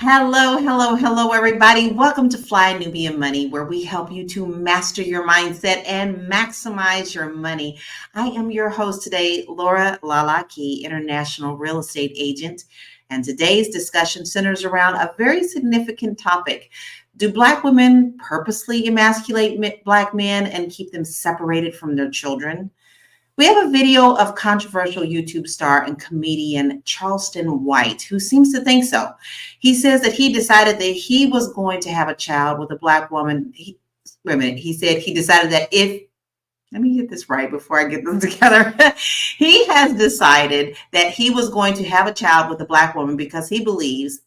Hello, hello, hello, everybody. Welcome to Fly Nubian Money, where we help you to master your mindset and maximize your money. I am your host today, Laura Lalaki, International Real Estate Agent. And today's discussion centers around a very significant topic. Do Black women purposely emasculate Black men and keep them separated from their children? We have a video of controversial YouTube star and comedian Charleston White, who seems to think so. He says that he decided that he was going to have a child with a Black woman. Wait a minute. He said he decided that let me get this right before I get them together. He has decided that he was going to have a child with a Black woman because he believes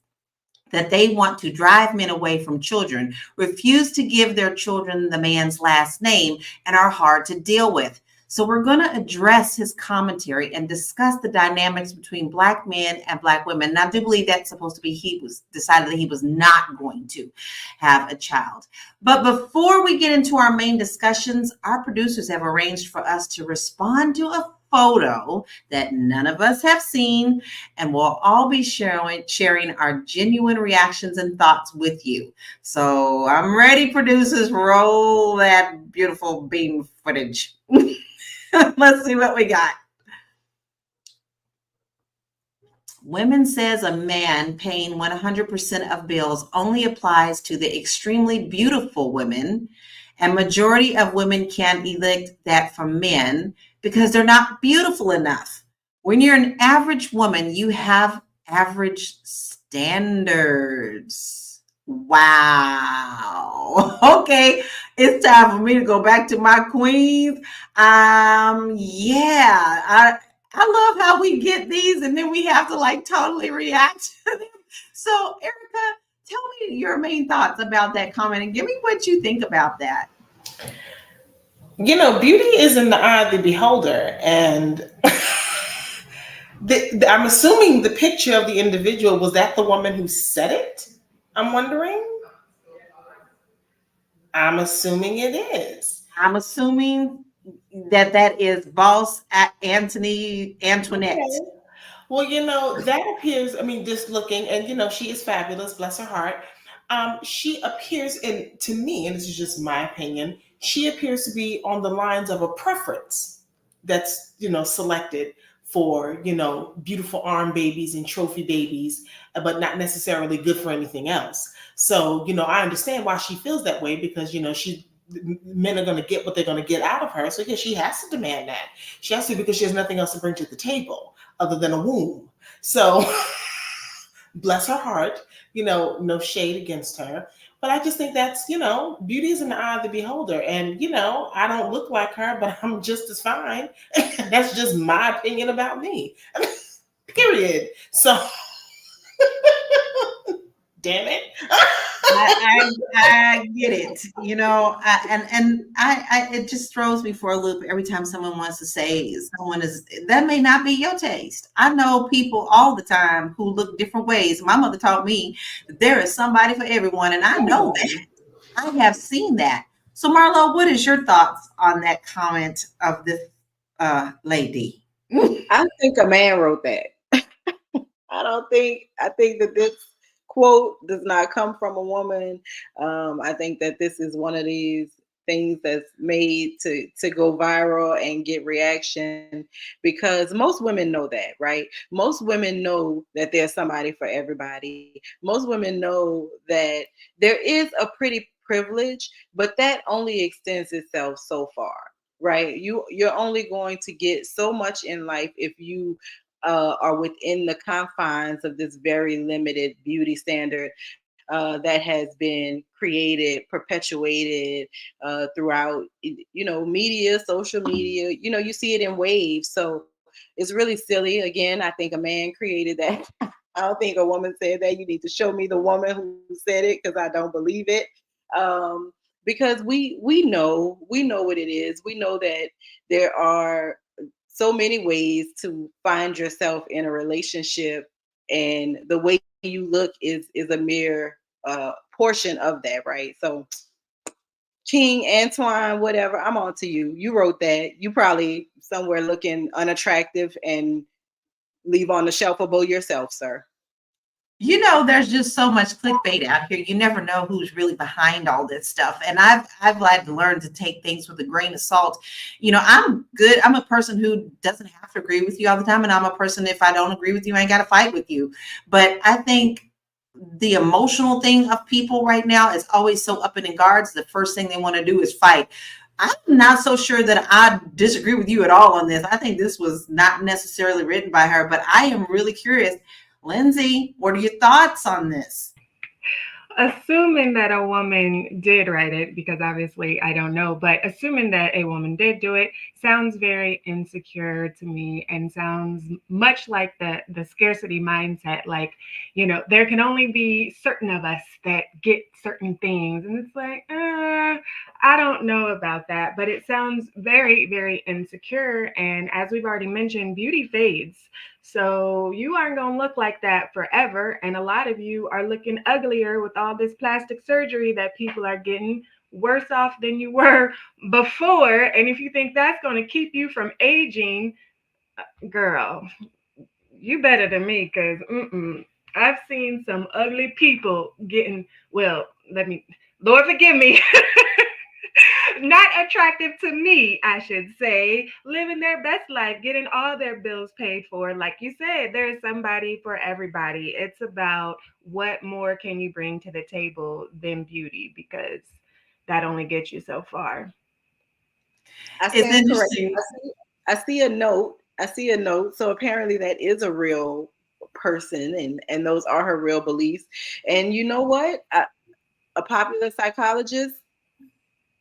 that they want to drive men away from children, refuse to give their children the man's last name, and are hard to deal with. So we're going to address his commentary and discuss the dynamics between Black men and Black women. And I do believe that's supposed to be he was decided that he was not going to have a child. But before we get into our main discussions, our producers have arranged for us to respond to a photo that none of us have seen, and we'll all be sharing our genuine reactions and thoughts with you. So I'm ready, producers. Roll that beautiful beam footage. Let's see what we got. Women says a man paying 100% of bills only applies to the extremely beautiful women, and majority of women can't elect that from men because they're not beautiful enough. When you're an average woman, you have average standards. Wow. Okay, it's time for me to go back to my queens. Yeah, I love how we get these and then we have to like totally react to them. So, Erica, tell me your main thoughts about that comment and give me what you think about that. Beauty is in the eye of the beholder, and I'm assuming the picture of the individual was that the woman who said it. I'm wondering. I'm assuming it is. I'm assuming that is boss Antoinette. Okay. Well, that appears, just looking, and she is fabulous, bless her heart. She appears to me, and this is just my opinion, she appears to be on the lines of a preference that's, selected for, beautiful arm babies and trophy babies, but not necessarily good for anything else. So, I understand why she feels that way because, men are going to get what they're going to get out of her. So, yeah, she has to demand that. She has to because she has nothing else to bring to the table other than a womb. So bless her heart, no shade against her. But I just think that's, beauty is in the eye of the beholder. And, I don't look like her, but I'm just as fine. That's just my opinion about me. Period. So damn it. I get it, it just throws me for a loop every time someone wants to say someone is that may not be your taste. I know people all the time who look different ways. My mother taught me that there is somebody for everyone, and I know that. I have seen that. So, Marlo, what is your thoughts on that comment of this lady? I think a man wrote that. I think that this quote does not come from a woman. I think that this is one of these things that's made to go viral and get reaction because most women know that, right? Most women know that there's somebody for everybody. Most women know that there is a pretty privilege, but that only extends itself so far, right? You're only going to get so much in life if you are within the confines of this very limited beauty standard that has been created, perpetuated throughout, media, social media. You see it in waves. So it's really silly. Again, I think a man created that. I don't think a woman said that. You need to show me the woman who said it because I don't believe it. Because we know what it is. We know that there are so many ways to find yourself in a relationship, and the way you look is a mere portion of that, right? So King Antoine, whatever, I'm on to you. You wrote that. You probably somewhere looking unattractive and leave on the shelf above yourself, sir. You know, there's just so much clickbait out here. You never know who's really behind all this stuff. And I've had to learn to take things with a grain of salt. You know, I'm good. I'm a person who doesn't have to agree with you all the time. And I'm a person, if I don't agree with you, I ain't got to fight with you. But I think the emotional thing of people right now is always so up in guards. The first thing they want to do is fight. I'm not so sure that I disagree with you at all on this. I think this was not necessarily written by her, but I am really curious. Lindsay, what are your thoughts on this? Assuming that a woman did write it, because obviously I don't know, but assuming that a woman did do it, sounds very insecure to me and sounds much like the scarcity mindset. Like, there can only be certain of us that get certain things. And it's like, I don't know about that, but it sounds very, very insecure. And as we've already mentioned, beauty fades. So you aren't going to look like that forever. And a lot of you are looking uglier with all this plastic surgery that people are getting, worse off than you were before. And if you think that's going to keep you from aging, girl, you better than me, because I've seen some ugly people getting, Lord forgive me, not attractive to me, I should say, living their best life, getting all their bills paid for. Like you said, there's somebody for everybody. It's about what more can you bring to the table than beauty, because that only gets you so far. I It's stand corrected. interesting. I see a note. I see a note. So apparently that is a real person, and those are her real beliefs. And you know what? A popular psychologist,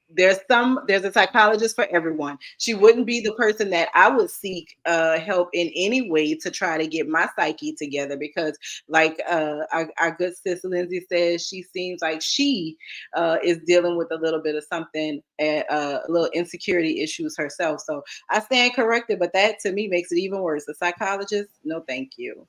there's a psychologist for everyone. She wouldn't be the person that I would seek help in any way to try to get my psyche together, because like our good sister Lindsay says, she seems like she is dealing with a little bit of something, a little insecurity issues herself. So I stand corrected, but that to me makes it even worse. A psychologist, no thank you.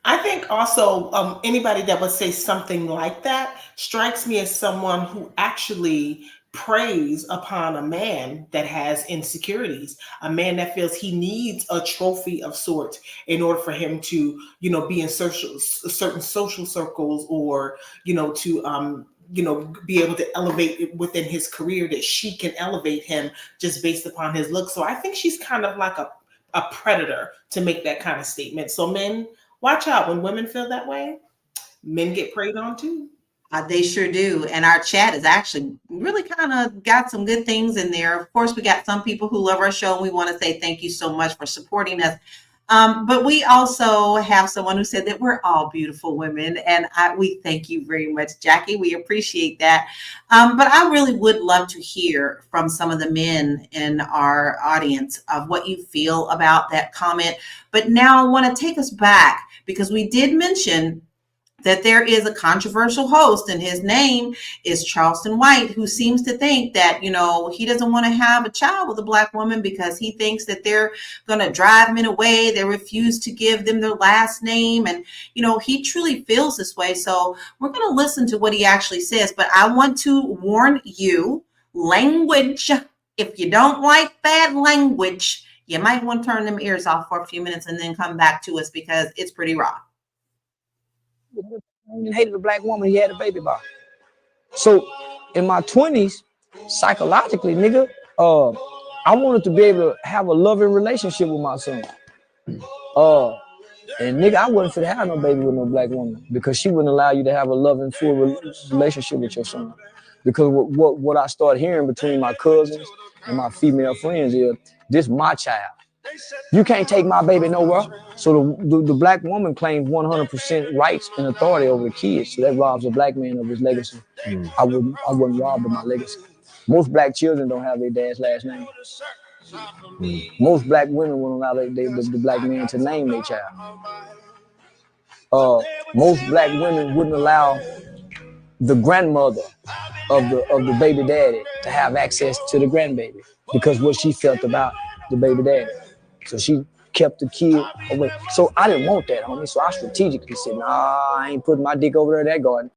I think also anybody that would say something like that strikes me as someone who actually preys upon a man that has insecurities, a man that feels he needs a trophy of sorts in order for him to, be in certain social circles, or, to be able to elevate it within his career, that she can elevate him just based upon his look. So I think she's kind of like a predator to make that kind of statement. So men, watch out. When women feel that way, men get preyed on too. They sure do. And our chat is actually really kind of got some good things in there. Of course, we got some people who love our show, and we want to say thank you so much for supporting us. But we also have someone who said that we're all beautiful women, and we thank you very much, Jackie. We appreciate that. But I really would love to hear from some of the men in our audience of what you feel about that comment. But now I want to take us back, because we did mention that there is a controversial host, and his name is Charleston White, who seems to think that, he doesn't want to have a child with a Black woman because he thinks that they're going to drive men away. They refuse to give them their last name. And, he truly feels this way. So we're going to listen to what he actually says. But I want to warn you, language, if you don't like bad language, you might want to turn them ears off for a few minutes and then come back to us, because it's pretty raw. He hated a Black woman he had a baby by. So in my 20s, psychologically, nigga, I wanted to be able to have a loving relationship with my son. And nigga, I wasn't fit to have no baby with no Black woman, because she wouldn't allow you to have a loving, full relationship with your son. Because what I started hearing between my cousins and my female friends is, this my child. You can't take my baby nowhere. So the Black woman claims 100% rights and authority over the kids. So that robs a Black man of his legacy. I wouldn't rob of my legacy. Most Black children don't have their dad's last name. Most Black women won't allow the Black man to name their child. Most Black women wouldn't allow the grandmother of the baby daddy to have access to the grandbaby, because what she felt about the baby daddy. So she kept the kid away. So I didn't want that, homie. So I strategically said, nah, I ain't putting my dick over there in that garden.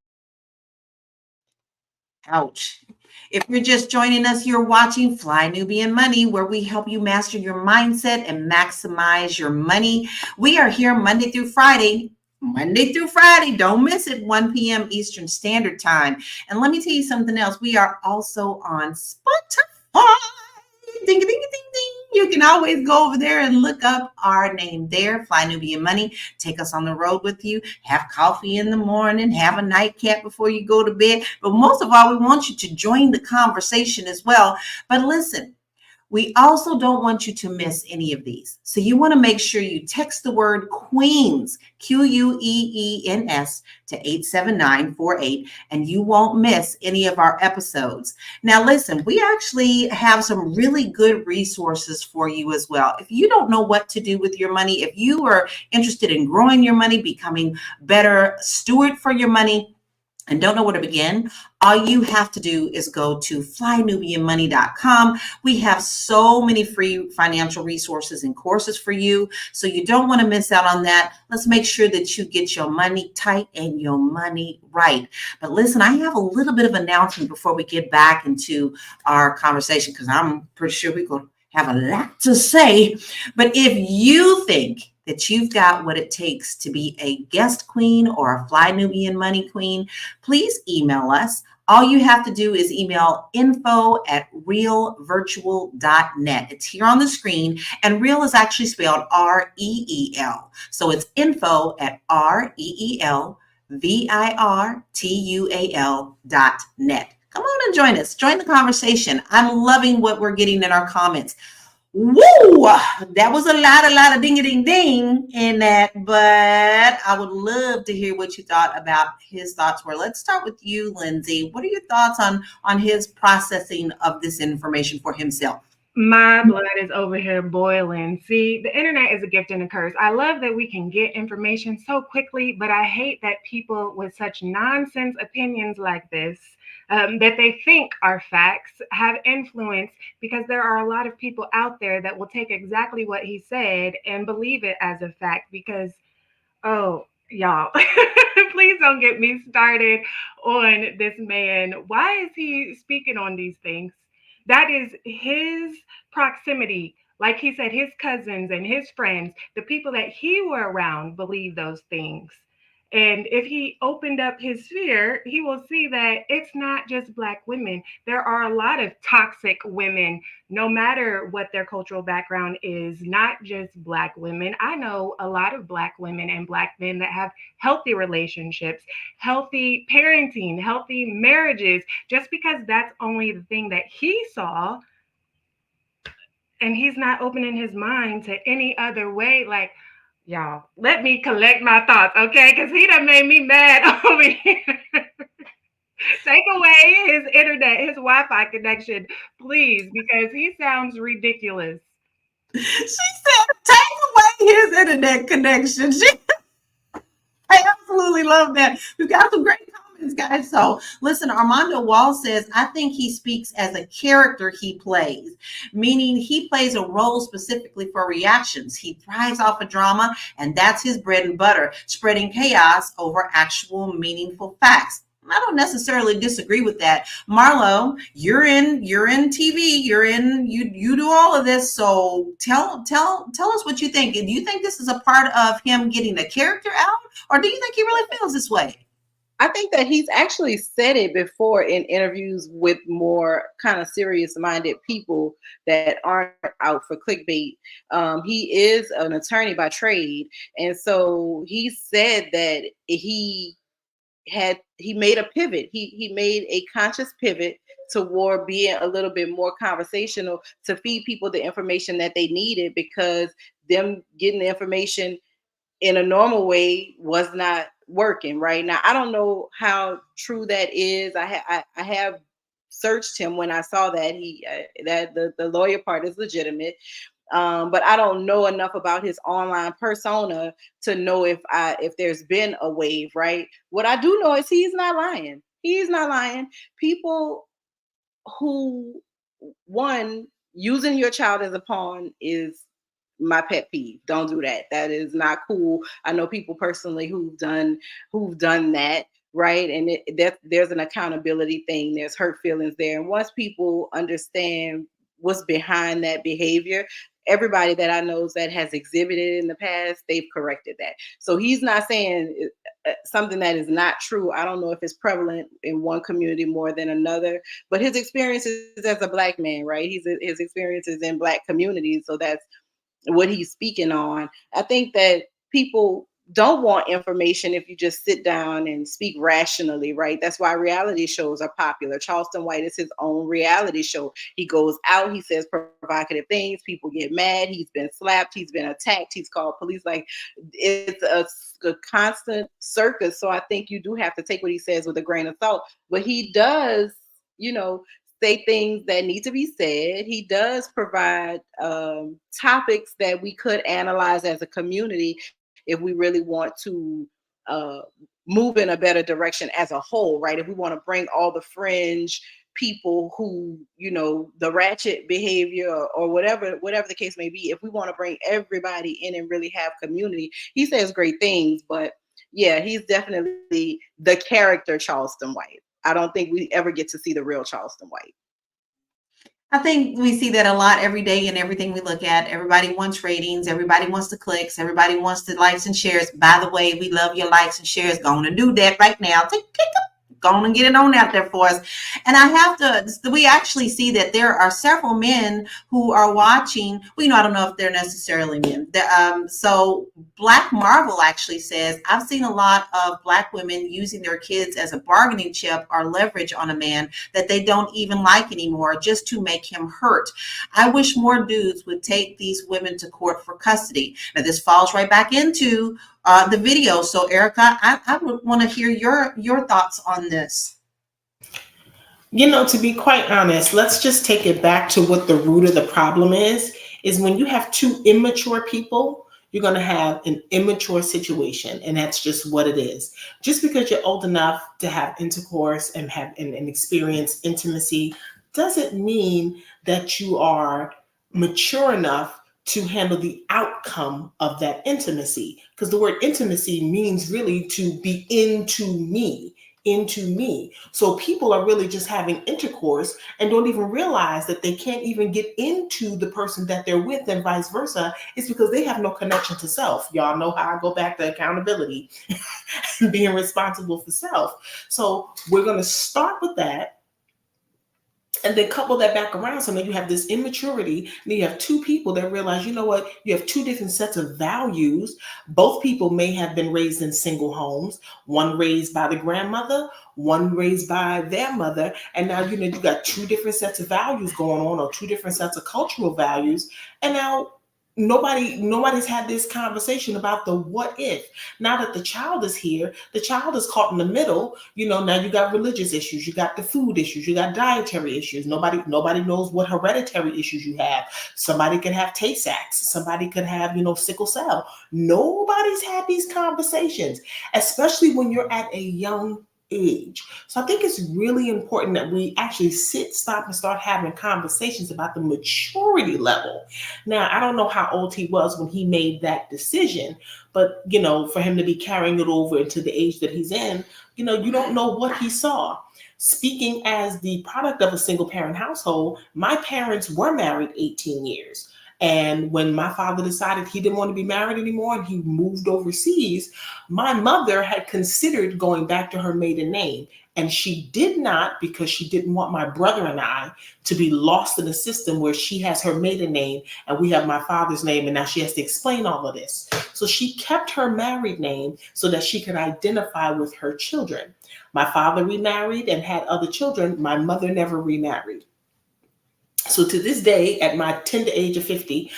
Ouch. If you're just joining us, you're watching Fly Nubian Money, where we help you master your mindset and maximize your money. We are here Monday through Friday, Monday through Friday. Don't miss it, 1 p.m. Eastern Standard Time. And let me tell you something else. We are also on Spotify. Ding, ding, ding, ding. You can always go over there and look up our name there, Fly Nubian Money. Take us on the road with you. Have coffee in the morning. Have a nightcap before you go to bed. But most of all, we want you to join the conversation as well. But listen, we also don't want you to miss any of these. So you want to make sure you text the word Queens, Queens, to 87948, and you won't miss any of our episodes. Now, listen, we actually have some really good resources for you as well. If you don't know what to do with your money, if you are interested in growing your money, becoming better steward for your money, and don't know where to begin, all you have to do is go to flynubianmoney.com. We have so many free financial resources and courses for you, so you don't want to miss out on that. Let's make sure that you get your money tight and your money right. But listen, I have a little bit of announcement before we get back into our conversation, because I'm pretty sure we're going to have a lot to say. But if you think that you've got what it takes to be a guest queen or a Fly Nubian Money queen, please email us. All you have to do is email info@realvirtual.net. It's here on the screen, and real is actually spelled REEL. So it's info@REELVIRTUAL.net. Come on and join us. Join the conversation. I'm loving what we're getting in our comments. Woo! That was a lot of ding-a-ding-ding in that, but I would love to hear what you thought about his thoughts were. Let's start with you, Lindsay. What are your thoughts on his processing of this information for himself? My blood is over here boiling. See, the internet is a gift and a curse. I love that we can get information so quickly, but I hate that people with such nonsense opinions like this, that they think are facts, have influence, because there are a lot of people out there that will take exactly what he said and believe it as a fact because, oh, y'all, please don't get me started on this man. Why is he speaking on these things? That is his proximity. Like he said, his cousins and his friends, the people that he were around, believe those things. And if he opened up his sphere, he will see that it's not just Black women. There are a lot of toxic women, no matter what their cultural background is, not just Black women. I know a lot of Black women and Black men that have healthy relationships, healthy parenting, healthy marriages. Just because that's only the thing that he saw, and he's not opening his mind to any other way, like, y'all, let me collect my thoughts, okay? Because he done made me mad over here. Take away his internet, his Wi-Fi connection, please, because he sounds ridiculous. She said, take away his internet connection. I absolutely love that. We've got some great comments, guys. So listen, Armando Wall says, I think he speaks as a character he plays, meaning he plays a role specifically for reactions. He thrives off of drama, and that's his bread and butter, spreading chaos over actual meaningful facts. I don't necessarily disagree with that. Marlo, you're in TV, you do all of this. So tell us what you think. Do you think this is a part of him getting the character out, or do you think he really feels this way? I think that he's actually said it before in interviews with more kind of serious-minded people that aren't out for clickbait. He is an attorney by trade, and so he said that he made a pivot. He made a conscious pivot toward being a little bit more conversational to feed people the information that they needed, because them getting the information in a normal way was not working right now. I don't know how true that is. I have searched him when I saw that the lawyer part is legitimate. But I don't know enough about his online persona to know if there's been a wave, right? What I do know is he's not lying. He's not lying. People who, one, using your child as a pawn is my pet peeve. Don't do that. That is not cool. I know people personally who've done that, right? And there's an accountability thing. There's hurt feelings there. And once people understand what's behind that behavior, everybody that I know that has exhibited in the past, they've corrected that. So he's not saying something that is not true. I don't know if it's prevalent in one community more than another, but his experiences as a Black man, right? His experiences in Black communities. So that's what he's speaking on. I think that people don't want information if you just sit down and speak rationally, right? That's why reality shows are popular. Charleston White is his own reality show. He goes out, he says provocative things, people get mad, he's been slapped, he's been attacked, he's called police. Like, it's a constant circus. So I think you do have to take what he says with a grain of salt. But he does, say things that need to be said. He does provide topics that we could analyze as a community if we really want to move in a better direction as a whole, right? If we want to bring all the fringe people who, the ratchet behavior or whatever the case may be, if we want to bring everybody in and really have community, he says great things. But yeah, he's definitely the character Charleston White. I don't think we ever get to see the real Charleston White. I think we see that a lot every day in everything we look at. Everybody wants ratings. Everybody wants the clicks. Everybody wants the likes and shares. By the way, we love your likes and shares. Going to do that right now. Go on and get it on out there for us. And I have to, we actually see that there are several men who are watching. Well, I don't know if they're necessarily men. So Black Marvel actually says, I've seen a lot of Black women using their kids as a bargaining chip or leverage on a man that they don't even like anymore just to make him hurt. I wish more dudes would take these women to court for custody. Now, this falls right back into the video. So Erica, I would want to hear your thoughts on this. To be quite honest, let's just take it back to what the root of the problem is when you have two immature people, you're going to have an immature situation. And that's just what it is. Just because you're old enough to have intercourse and have and experience intimacy doesn't mean that you are mature enough to handle the outcome of that intimacy. Because the word intimacy means really to be into me. So people are really just having intercourse and don't even realize that they can't even get into the person that they're with, and vice versa. It's because they have no connection to self. Y'all know how I go back to accountability and being responsible for self. So we're going to start with that. And then couple that back around. So now you have this immaturity. And you have two people that realize, you know what? You have two different sets of values. Both people may have been raised in single homes. One raised by the grandmother, one raised by their mother. And now, you got two different sets of values going on, or two different sets of cultural values. And now nobody's had this conversation about the what if. Now that the child is here, the child is caught in the middle. Now you got religious issues, you got the food issues, you got dietary issues. Nobody knows what hereditary issues you have. Somebody could have Tay-Sachs, somebody could have, sickle cell. Nobody's had these conversations, especially when you're at a young age. So I think it's really important that we actually stop and start having conversations about the maturity level. Now, I don't know how old he was when he made that decision, but, for him to be carrying it over into the age that he's in, you don't know what he saw. Speaking as the product of a single parent household, my parents were married 18 years. And when my father decided he didn't want to be married anymore and he moved overseas, my mother had considered going back to her maiden name. And she did not, because she didn't want my brother and I to be lost in a system where she has her maiden name and we have my father's name. And now she has to explain all of this. So she kept her married name so that she could identify with her children. My father remarried and had other children. My mother never remarried. So to this day, at my tender age of 50,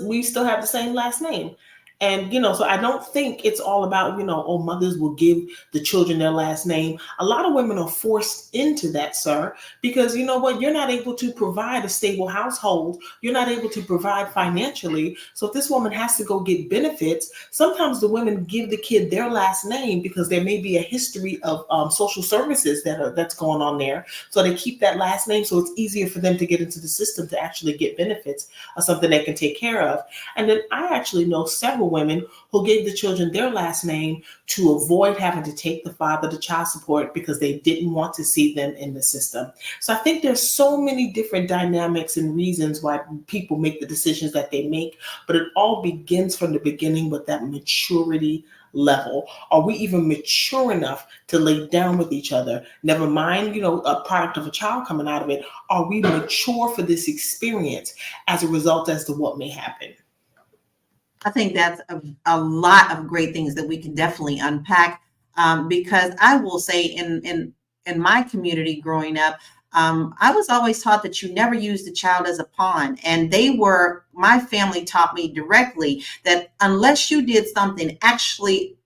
we still have the same last name. And, so I don't think it's all about, mothers will give the children their last name. A lot of women are forced into that, sir, because you know what? You're not able to provide a stable household. You're not able to provide financially. So if this woman has to go get benefits, sometimes the women give the kid their last name because there may be a history of social services that's going on there. So they keep that last name so it's easier for them to get into the system to actually get benefits or something they can take care of. And then I actually know several women who gave the children their last name to avoid having to take the father to child support because they didn't want to see them in the system. So I think there's so many different dynamics and reasons why people make the decisions that they make, but it all begins from the beginning with that maturity level. Are we even mature enough to lay down with each other? Never mind, a product of a child coming out of it. Are we mature for this experience as a result as to what may happen? I think that's a lot of great things that we can definitely unpack, because I will say in my community growing up, I was always taught that you never use the child as a pawn. And my family taught me directly that unless you did something actually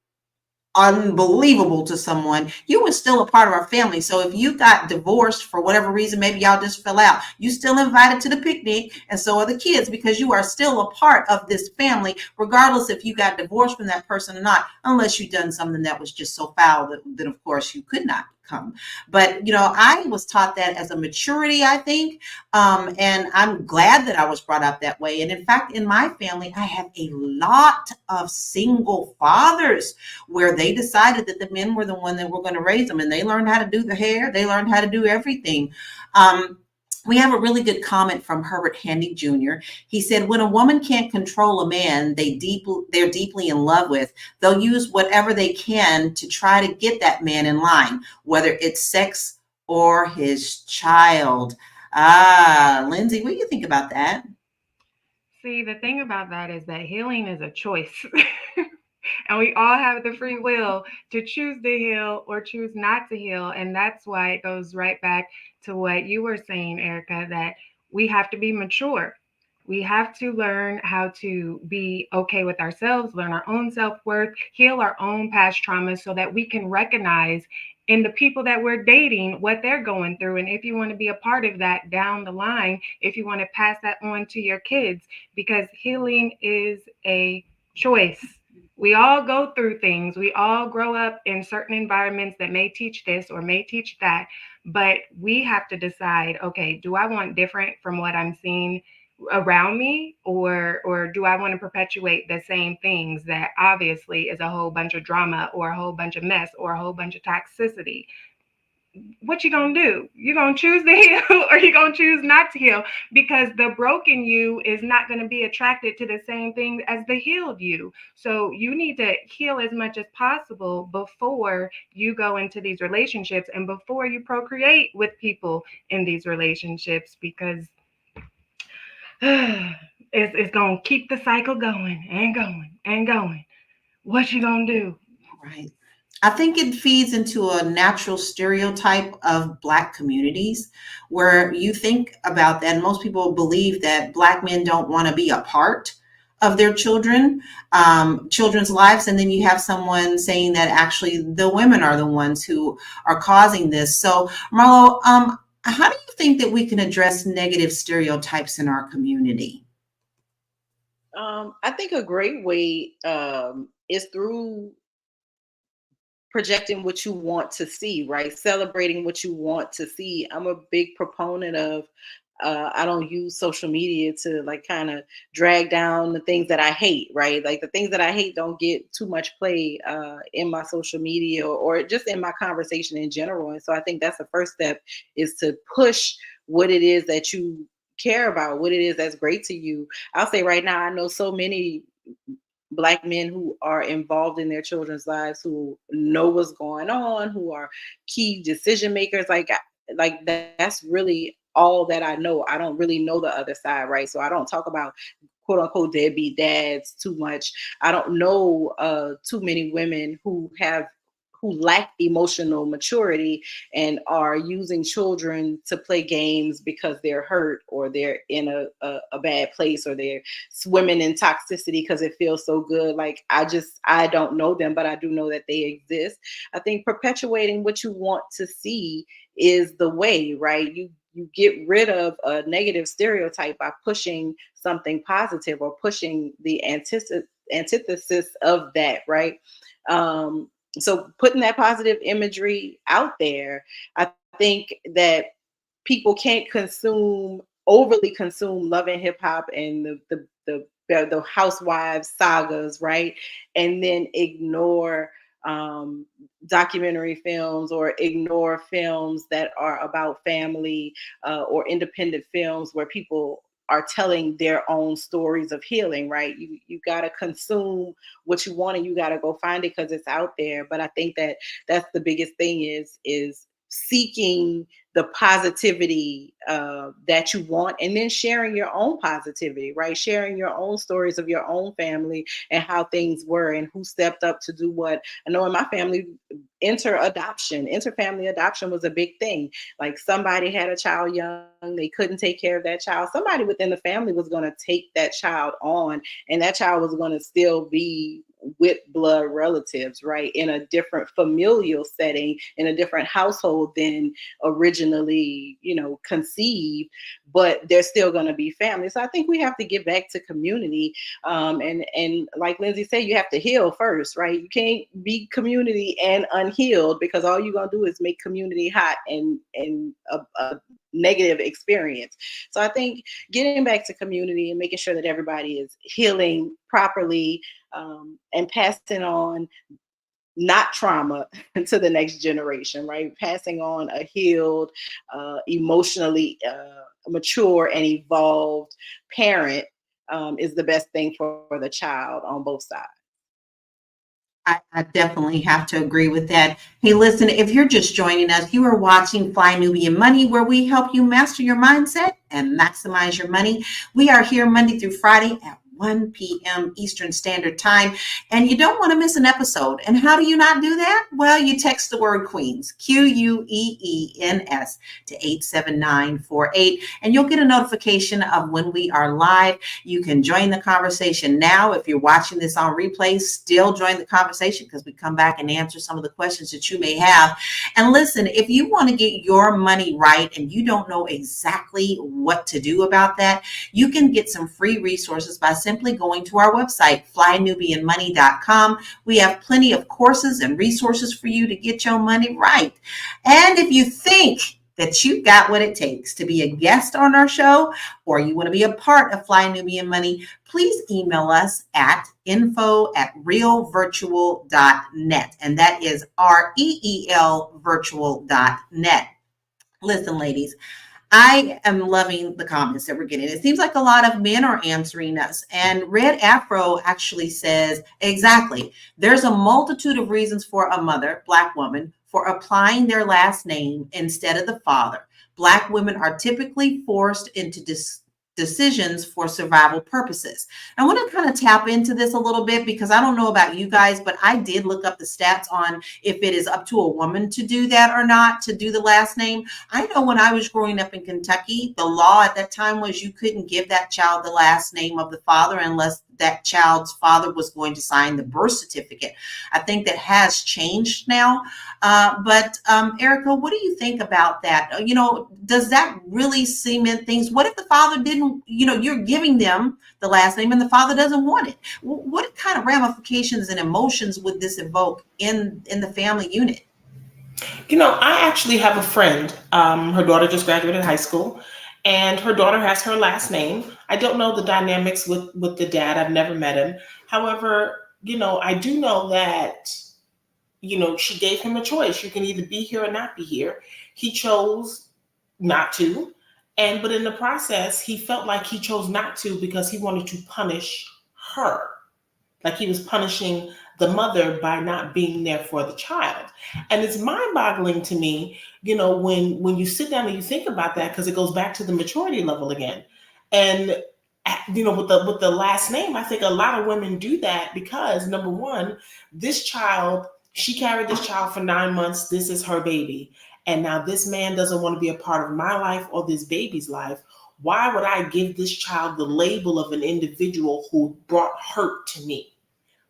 unbelievable to someone, you were still a part of our family. So if you got divorced for whatever reason, maybe y'all just fell out, you still invited to the picnic, and so are the kids, because you are still a part of this family, regardless if you got divorced from that person or not, unless you done something that was just so foul that then of course you could not come. But I was taught that as a maturity, I think, and I'm glad that I was brought up that way. And in fact, in my family, I have a lot of single fathers where they decided that the men were the one that were going to raise them, and they learned how to do the hair, they learned how to do everything. We have a really good comment from Herbert Handy Jr. He said, when a woman can't control a man they're deeply in love with, they'll use whatever they can to try to get that man in line, whether it's sex or his child. Lindsay, what do you think about that? See, the thing about that is that healing is a choice. And we all have the free will to choose to heal or choose not to heal. And that's why it goes right back to what you were saying, Erica, that we have to be mature. We have to learn how to be okay with ourselves, learn our own self-worth, heal our own past traumas so that we can recognize in the people that we're dating what they're going through. And if you want to be a part of that down the line, if you want to pass that on to your kids, because healing is a choice. We all go through things. We all grow up in certain environments that may teach this or may teach that, but we have to decide, okay, do I want different from what I'm seeing around me, or do I want to perpetuate the same things that obviously is a whole bunch of drama or a whole bunch of mess or a whole bunch of toxicity? What you gonna do? You gonna choose to heal or you gonna choose not to heal? Because the broken you is not going to be attracted to the same thing as the healed you. So you need to heal as much as possible before you go into these relationships and before you procreate with people in these relationships, because it's gonna keep the cycle going and going and going. What you gonna do? Right. I think it feeds into a natural stereotype of Black communities where you think about that. And most people believe that Black men don't want to be a part of their children's lives. And then you have someone saying that actually the women are the ones who are causing this. So, Marlo, how do you think that we can address negative stereotypes in our community? I think a great way is through projecting what you want to see, right? Celebrating what you want to see. I'm a big proponent of I don't use social media to like kind of drag down the things that I hate, right? Like the things that I hate don't get too much play in my social media or just in my conversation in general. And so I think that's the first step, is to push what it is that you care about, what it is that's great to you. I'll say right now, I know so many Black men who are involved in their children's lives, who know what's going on, who are key decision makers. Like that's really all that I know. I don't really know the other side, right? So I don't talk about quote unquote deadbeat dads too much. I don't know too many women who lack emotional maturity and are using children to play games because they're hurt or they're in a bad place or they're swimming in toxicity because it feels so good. Like I don't know them, but I do know that they exist. I think perpetuating what you want to see is the way, right? You get rid of a negative stereotype by pushing something positive or pushing the antithesis of that, right? So putting that positive imagery out there, I think that people can't overly consume love and hip hop and the the housewives sagas, right? And then ignore documentary films or ignore films that are about family or independent films where people are telling their own stories of healing, right? You got to consume what you want and you got to go find it because it's out there. But I think that that's the biggest thing is seeking the positivity that you want, and then sharing your own positivity, right? Sharing your own stories of your own family and how things were and who stepped up to do what. I know in my family, interfamily adoption was a big thing. Like somebody had a child young, they couldn't take care of that child. Somebody within the family was going to take that child on, and that child was going to still be with blood relatives, right? In a different familial setting, in a different household than originally, conceived, but they're still going to be family. So I think we have to get back to community. And like Lindsay said, you have to heal first, right? You can't be community and unhealed, because all you're going to do is make community hot and a negative experience. So I think getting back to community and making sure that everybody is healing properly, and passing on not trauma to the next generation, right? Passing on a healed, emotionally mature and evolved parent is the best thing for the child on both sides. I definitely have to agree with that. Hey, listen, if you're just joining us, you are watching Fly Nubian Money, where we help you master your mindset and maximize your money. We are here Monday through Friday at 1 p.m. Eastern Standard Time, and you don't want to miss an episode. And how do you not do that? Well, you text the word Queens, QUEENS, to 87948, and you'll get a notification of when we are live. You can join the conversation now. If you're watching this on replay, still join the conversation, because we come back and answer some of the questions that you may have. And listen, if you want to get your money right and you don't know exactly what to do about that, you can get some free resources by simply going to our website, flynubianmoney.com. We have plenty of courses and resources for you to get your money right. And if you think that you've got what it takes to be a guest on our show, or you want to be a part of Fly Nubian Money, please email us at info@realvirtual.net. And that is REEL virtual.net. Listen, ladies, I am loving the comments that we're getting. It seems like a lot of men are answering us. And Red Afro actually says, exactly, there's a multitude of reasons for a mother, Black woman, for applying their last name instead of the father. Black women are typically forced into decisions for survival purposes. I want to kind of tap into this a little bit, because I don't know about you guys, but I did look up the stats on if it is up to a woman to do that or not, to do the last name. I know when I was growing up in Kentucky, the law at that time was you couldn't give that child the last name of the father unless that child's father was going to sign the birth certificate. I think that has changed now. But Erica, what do you think about that? Does that really cement things? What if the father didn't, you're giving them the last name and the father doesn't want it? What kind of ramifications and emotions would this evoke in the family unit? I actually have a friend. Her daughter just graduated high school, and her daughter has her last name. I don't know the dynamics with the dad. I've never met him. However, I do know that, she gave him a choice. You can either be here or not be here. He chose not to. But in the process, he felt like he chose not to because he wanted to punish her. Like he was punishing the mother by not being there for the child. And it's mind-boggling to me, when you sit down and you think about that, because it goes back to the maturity level again. And with the last name, I think a lot of women do that because, number one, she carried this child for 9 months. This is her baby. And now this man doesn't want to be a part of my life or this baby's life. Why would I give this child the label of an individual who brought hurt to me?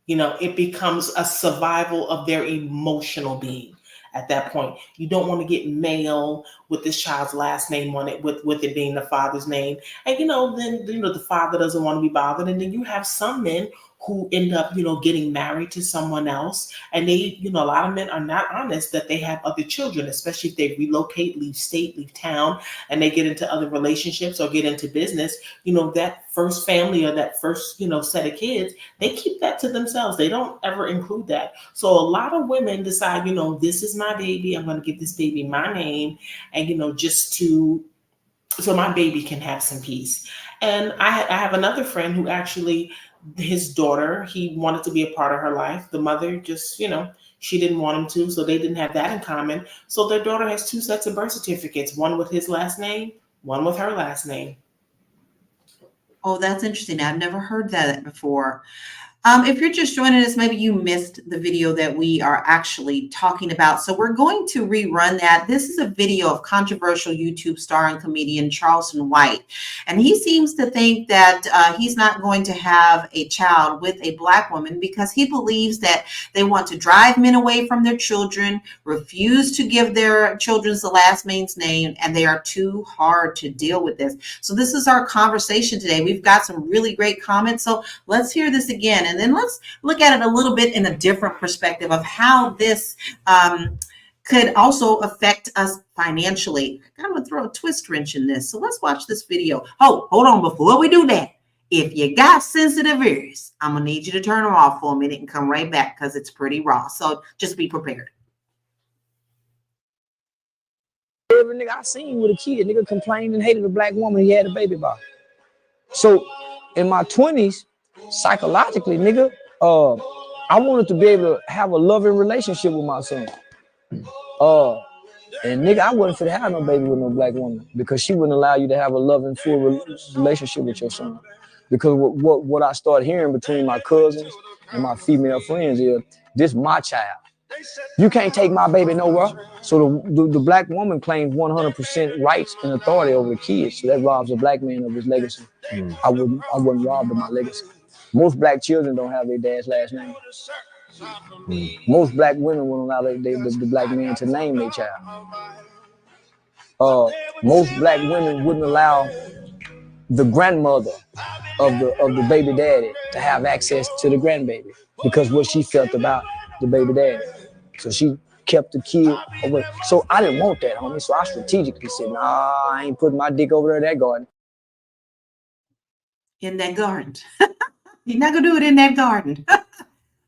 It becomes a survival of their emotional being at that point. You don't want to get male with this child's last name on it, with it being the father's name. And, then the father doesn't want to be bothered. And then you have some men who end up, getting married to someone else. And they, a lot of men are not honest that they have other children, especially if they relocate, leave state, leave town, and they get into other relationships or get into business. That first family or that first, set of kids, they keep that to themselves. They don't ever include that. So a lot of women decide, this is my baby. I'm going to give this baby my name, and, just so my baby can have some peace. And I have another friend who actually, his daughter, he wanted to be a part of her life. The mother just, she didn't want him to, so they didn't have that in common. So their daughter has 2 sets of birth certificates, one with his last name, one with her last name. Oh, that's interesting. I've never heard that before. If you're just joining us, maybe you missed the video that we are actually talking about. So we're going to rerun that. This is a video of controversial YouTube star and comedian Charleston White. And he seems to think that he's not going to have a child with a Black woman because he believes that they want to drive men away from their children, refuse to give their children's the last man's name, and they are too hard to deal with this. So this is our conversation today. We've got some really great comments. So let's hear this again. And then let's look at it a little bit in a different perspective of how this could also affect us financially. I'm going to throw a twist wrench in this. So let's watch this video. Oh, hold on. Before we do that, if you got sensitive ears, I'm going to need you to turn them off for a minute and come right back because it's pretty raw. So just be prepared. Every nigga I seen with a kid, nigga complained and hated a Black woman he had a baby by. So in my 20s, psychologically, nigga, I wanted to be able to have a loving relationship with my son. And nigga, I wasn't fit to have no baby with no Black woman because she wouldn't allow you to have a loving, full relationship with your son. Because what I started hearing between my cousins and my female friends is, this my child. You can't take my baby nowhere. So the Black woman claims 100% rights and authority over the kids. So that robs a Black man of his legacy. I wouldn't rob of my legacy. Most Black children don't have their dad's last name. Most Black women won't allow the Black man to name their child. Most Black women wouldn't allow the grandmother of the baby daddy to have access to the grandbaby because what she felt about the baby daddy. So she kept the kid away. So I didn't want that, homie. So I strategically said, nah, I ain't putting my dick over there in that garden. In that garden. You're not going to do it in that garden.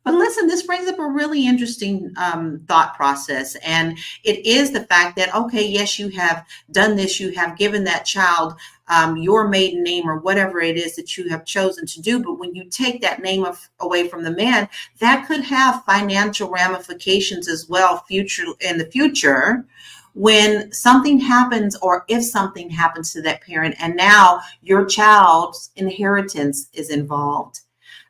But listen, this brings up a really interesting thought process. And it is the fact that, okay, yes, you have done this. You have given that child your maiden name or whatever it is that you have chosen to do. But when you take that name away from the man, that could have financial ramifications as well in the future when something happens or if something happens to that parent and now your child's inheritance is involved.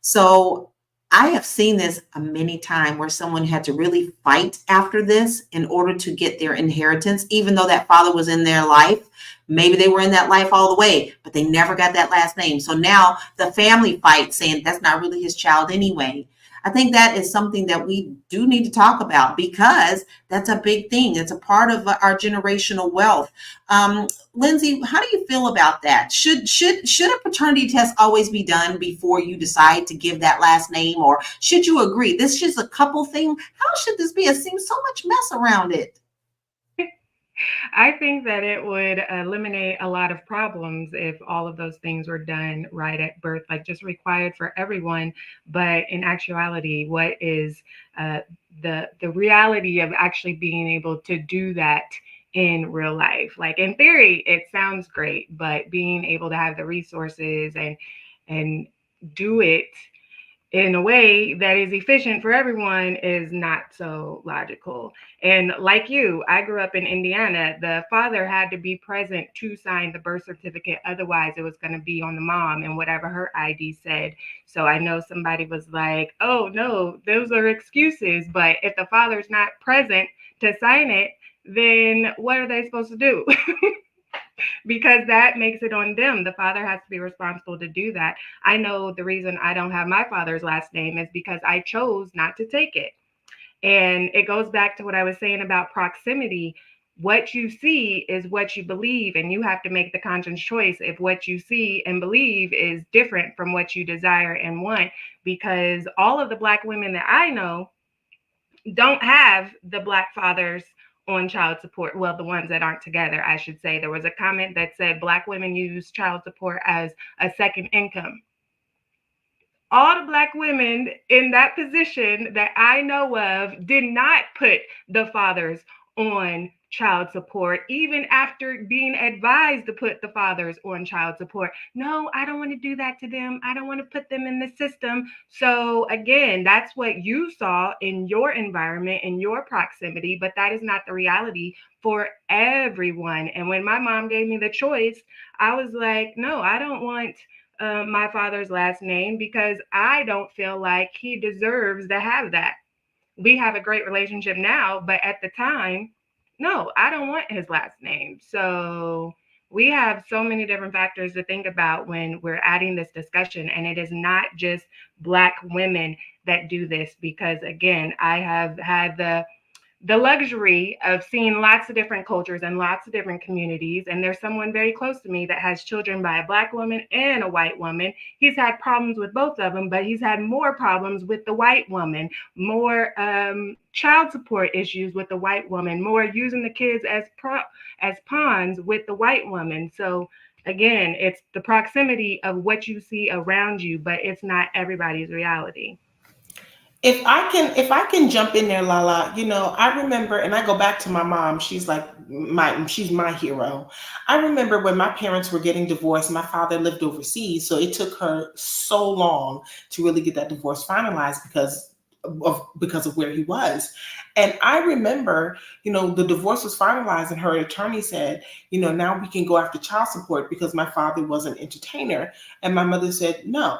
So I have seen this many times where someone had to really fight after this in order to get their inheritance, even though that father was in their life. Maybe they were in that life all the way, but they never got that last name. So now the family fight saying that's not really his child anyway. I think that is something that we do need to talk about because that's a big thing. It's a part of our generational wealth. Lindsay, how do you feel about that? Should a paternity test always be done before you decide to give that last name, or should you agree this is just a couple thing? How should this be? It seems so much mess around it. I think that it would eliminate a lot of problems if all of those things were done right at birth, like just required for everyone. But in actuality, what is the reality of actually being able to do that in real life? Like in theory, it sounds great, but being able to have the resources and do it in a way that is efficient for everyone is not so logical. And like you, I grew up in Indiana. The father had to be present to sign the birth certificate. Otherwise, it was going to be on the mom and whatever her ID said. So I know somebody was like, oh, no, those are excuses. But if the father's not present to sign it, then what are they supposed to do? Because that makes it on them. The father has to be responsible to do that. I know the reason I don't have my father's last name is because I chose not to take it. And it goes back to what I was saying about proximity. what you see is what you believe, and you have to make the conscious choice if what you see and believe is different from what you desire and want. Because all of the Black women that I know don't have the Black fathers on child support. Well, the ones that aren't together, I should say. There was a comment that said Black women use child support as a second income. All the Black women in that position that I know of did not put the fathers on child support, even after being advised to put the fathers on child support. No, I don't want to do that to them. I don't want to put them in the system. So again, that's what you saw in your environment, in your proximity, but that is not the reality for everyone. And when my mom gave me the choice, I was like, no, I don't want my father's last name because I don't feel like he deserves to have that. We have a great relationship now, but at the time, no, I don't want his last name. So we have so many different factors to think about when we're adding this discussion. And it is not just Black women that do this, because again, I have had the luxury of seeing lots of different cultures and lots of different communities. And there's someone very close to me that has children by a Black woman and a white woman. He's had problems with both of them, but he's had more problems with the white woman, more child support issues with the white woman, more using the kids as pawns with the white woman. So again, it's the proximity of what you see around you, but it's not everybody's reality. If I can jump in there, Lala, I remember, and I go back to my mom. She's like she's my hero. I remember when my parents were getting divorced. My father lived overseas, so it took her so long to really get that divorce finalized because of where he was. And I remember, the divorce was finalized, and her attorney said, now we can go after child support because my father was an entertainer, and my mother said no.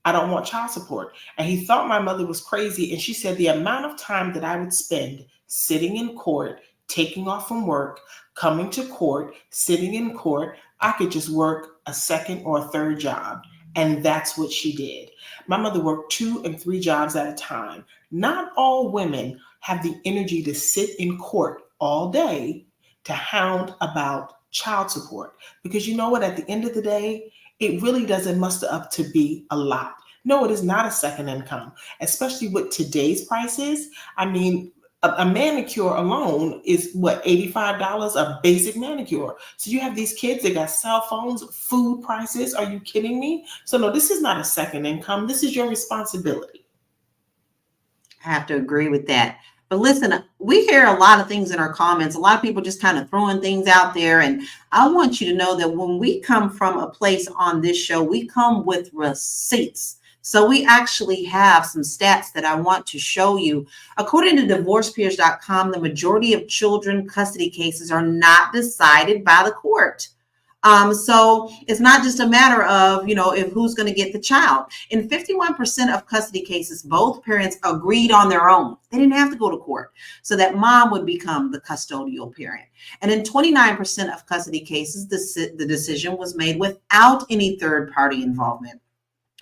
I don't want child support. And he thought my mother was crazy. And she said the amount of time that I would spend sitting in court, taking off from work, coming to court, sitting in court, I could just work a second or a third job. And that's what she did. My mother worked 2 and 3 jobs at a time. Not all women have the energy to sit in court all day to hound about child support. Because you know what, at the end of the day, it really doesn't muster up to be a lot. No, it is not a second income, especially with today's prices. I mean, a manicure alone is what, $85 a basic manicure. So you have these kids that got cell phones, food prices. Are you kidding me? So no, this is not a second income. This is your responsibility. I have to agree with that. But listen, we hear a lot of things in our comments. A lot of people just kind of throwing things out there. And I want you to know that when we come from a place on this show, we come with receipts. So we actually have some stats that I want to show you. According to divorcepeers.com, the majority of children custody cases are not decided by the court. So it's not just a matter of, if who's going to get the child. In 51% of custody cases, both parents agreed on their own. They didn't have to go to court. So that mom would become the custodial parent. And in 29% of custody cases, the decision was made without any third party involvement.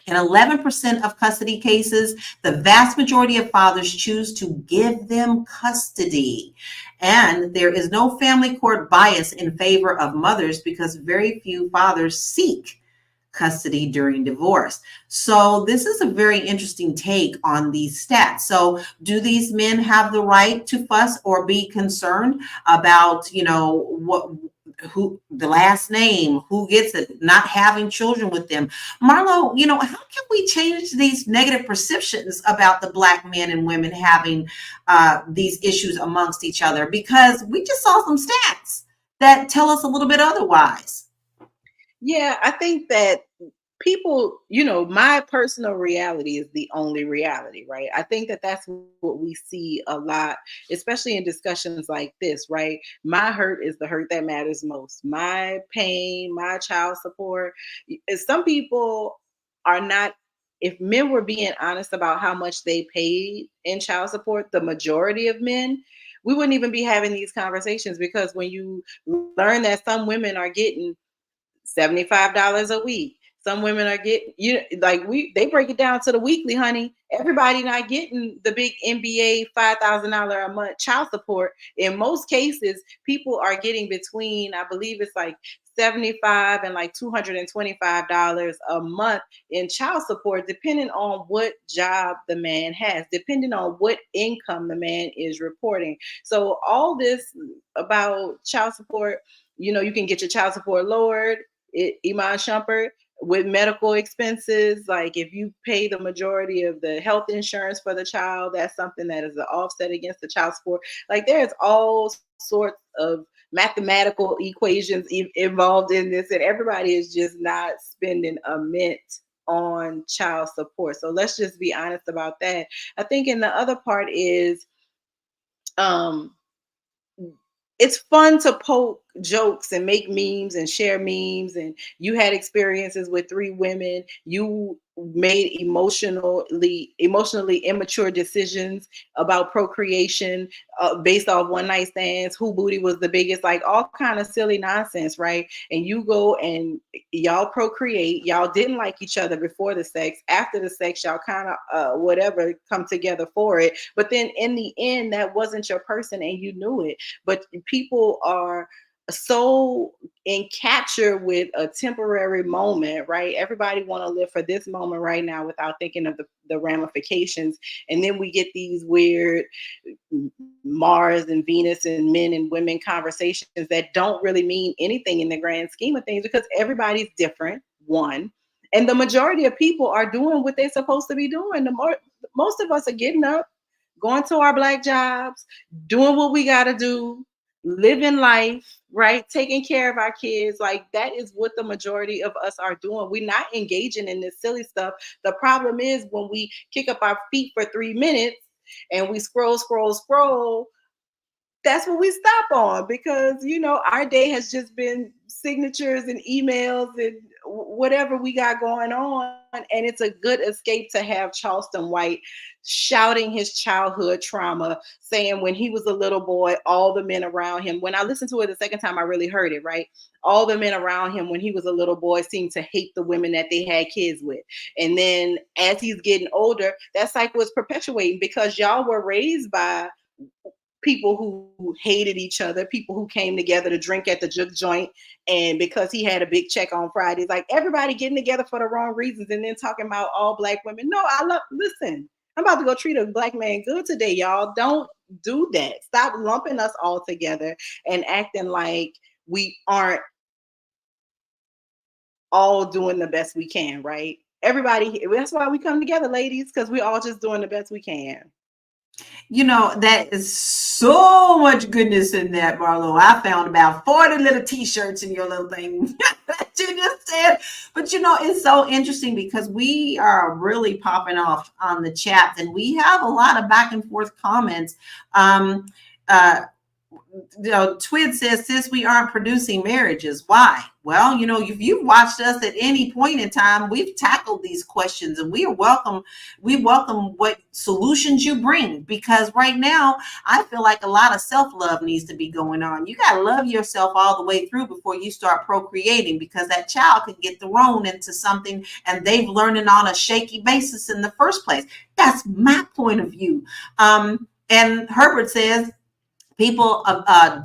In 11% of custody cases, the vast majority of fathers choose to give them custody. And there is no family court bias in favor of mothers because very few fathers seek custody during divorce. So this is a very interesting take on these stats. So do these men have the right to fuss or be concerned about, who the last name, who gets it, not having children with them? Marlo, how can we change these negative perceptions about the Black men and women having these issues amongst each other? Because we just saw some stats that tell us a little bit otherwise. Yeah, I think that people, my personal reality is the only reality, right? I think that that's what we see a lot, especially in discussions like this, right? My hurt is the hurt that matters most. My pain, my child support. Some people are not, if men were being honest about how much they paid in child support, the majority of men, we wouldn't even be having these conversations, because when you learn that some women are getting $75 a week, Some women are getting, they break it down to the weekly, honey. Everybody not getting the big NBA $5,000 a month child support. In most cases, people are getting between, I believe it's like 75 and like $225 a month in child support, depending on what job the man has, depending on what income the man is reporting. So all this about child support, you can get your child support lowered, Iman Shumpert, with medical expenses. Like if you pay the majority of the health insurance for the child, that's something that is an offset against the child support. Like there's all sorts of mathematical equations involved in this, and everybody is just not spending a mint on child support. So let's just be honest about that. I think, and the other part is it's fun to poke jokes and make memes and share memes, and you had experiences with 3 women, you made emotionally immature decisions about procreation based off one night stands, who booty was the biggest, like all kind of silly nonsense, right? And you go and y'all procreate, y'all didn't like each other before the sex, after the sex y'all kind of whatever come together for it, but then in the end that wasn't your person and you knew it. But people are so encaptured with a temporary moment, right? Everybody want to live for this moment right now without thinking of the ramifications. And then we get these weird Mars and Venus and men and women conversations that don't really mean anything in the grand scheme of things, because everybody's different, one. And the majority of people are doing what they're supposed to be doing. Most of us are getting up, going to our Black jobs, doing what we got to do, living life, right? Taking care of our kids. Like that is what the majority of us are doing. We're not engaging in this silly stuff. The problem is when we kick up our feet for 3 minutes and we scroll, that's what we stop on, because our day has just been signatures and emails and whatever we got going on. And it's a good escape to have Charleston White shouting his childhood trauma, saying when he was a little boy, all the men around him, when I listened to it the second time, I really heard it, right? All the men around him when he was a little boy seemed to hate the women that they had kids with. And then as he's getting older, that cycle is perpetuating, because y'all were raised by people who hated each other, people who came together to drink at the juke joint, and because he had a big check on Fridays, like everybody getting together for the wrong reasons, and then talking about all Black women. No, listen, I'm about to go treat a Black man good today, y'all. Don't do that. Stop lumping us all together and acting like we aren't all doing the best we can, right? Everybody, that's why we come together, ladies, because we're all just doing the best we can. That is so much goodness in that, Marlo. I found about 40 little t-shirts in your little thing that you just said. But it's so interesting because we are really popping off on the chat, and we have a lot of back and forth comments. Twid says, "Sis, we aren't producing marriages. Why?" Well, if you've watched us at any point in time, we've tackled these questions, and we welcome what solutions you bring, because right now I feel like a lot of self-love needs to be going on. You got to love yourself all the way through before you start procreating, because that child could get thrown into something and they've learned it on a shaky basis in the first place. That's my point of view. And Herbert says, people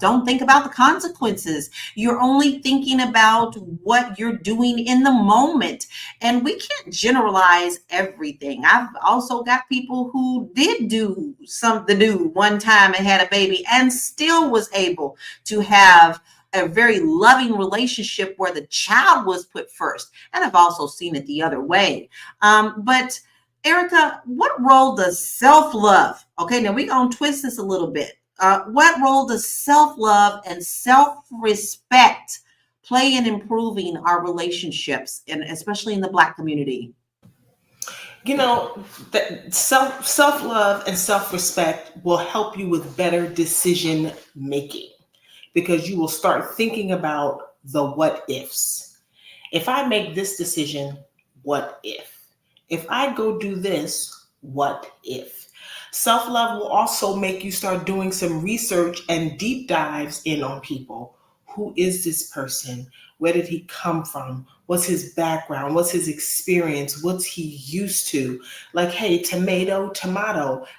don't think about the consequences. You're only thinking about what you're doing in the moment. And we can't generalize everything. I've also got people who did do the one time and had a baby and still was able to have a very loving relationship where the child was put first. And I've also seen it the other way. But Erica, what role does self-love? Okay, now we're going to twist this a little bit. What role does self-love and self-respect play in improving our relationships, and especially in the Black community? That self-love and self-respect will help you with better decision making, because you will start thinking about the what ifs. If I make this decision, what if? If I go do this, what if? Self-love will also make you start doing some research and deep dives in on people. who is this person? Where did he come from? What's his background? What's his experience? What's he used to? Like, hey, tomato,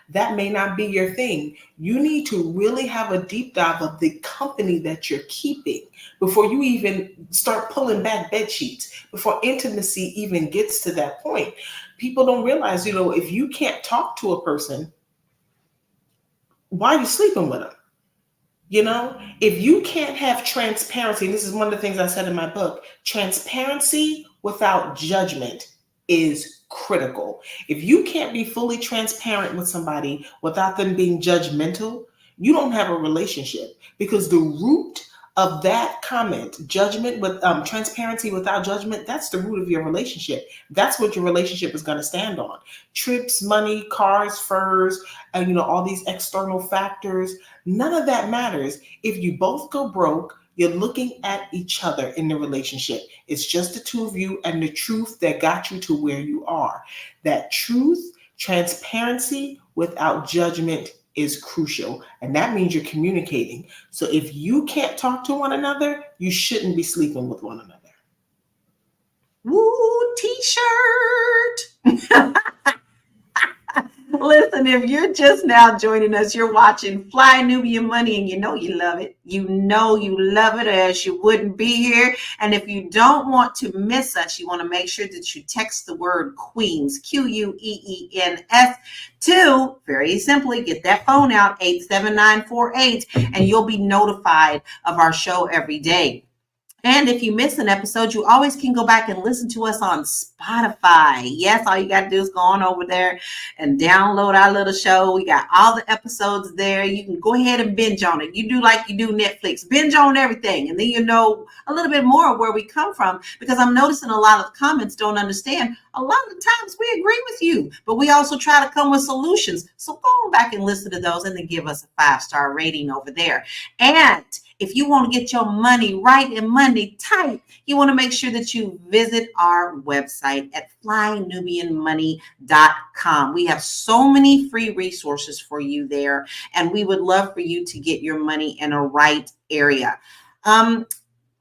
that may not be your thing. You need to really have a deep dive of the company that you're keeping before you even start pulling back bed sheets, before intimacy even gets to that point. People don't realize, if you can't talk to a person, why are you sleeping with them? If you can't have transparency, and this is one of the things I said in my book, transparency without judgment is critical. If you can't be fully transparent with somebody without them being judgmental, you don't have a relationship, because the root of that comment, judgment with transparency without judgment, that's the root of your relationship. That's what your relationship is going to stand on. Trips, money, cars, furs, and all these external factors, none of that matters. If you both go broke, you're looking at each other in the relationship. It's just the two of you and the truth that got you to where you are. That truth, transparency without judgment is crucial. And that means you're communicating. So if you can't talk to one another, you shouldn't be sleeping with one another. Woo, t-shirt. Listen, if you're just now joining us, you're watching Fly Nubian Money, and you know you love it. You know you love it, or else you wouldn't be here. And if you don't want to miss us, you want to make sure that you text the word Queens, Queens, to, very simply, get that phone out, 87948, and you'll be notified of our show every day. And if you miss an episode, you always can go back and listen to us on Spotify. Yes, all you got to do is go on over there and download our little show. We got all the episodes there. You can go ahead and binge on it. You do like you do Netflix. Binge on everything. And then you know a little bit more of where we come from, because I'm noticing a lot of comments don't understand. A lot of the times we agree with you, but we also try to come with solutions. So go on back and listen to those, and then give us a 5-star rating over there. And if you want to get your money right and money tight, you want to make sure that you visit our website at flynubianmoney.com. We have so many free resources for you there, and we would love for you to get your money in a right area. I